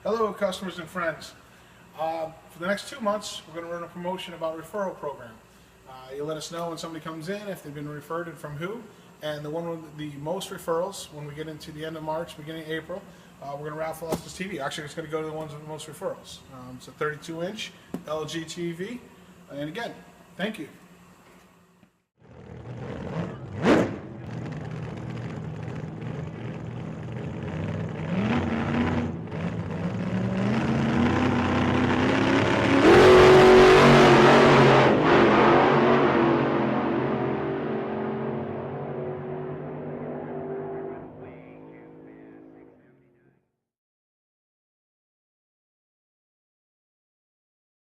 Hello customers and friends. For the next 2 months we're going to run a promotion about referral program. You'll let us know when somebody comes in, if they've been referred and from who, and the one with the most referrals, when we get into the end of March, beginning of April, we're going to raffle off this TV. Actually, it's going to go to the ones with the most referrals. It's a 32-inch LG TV, and again, thank you.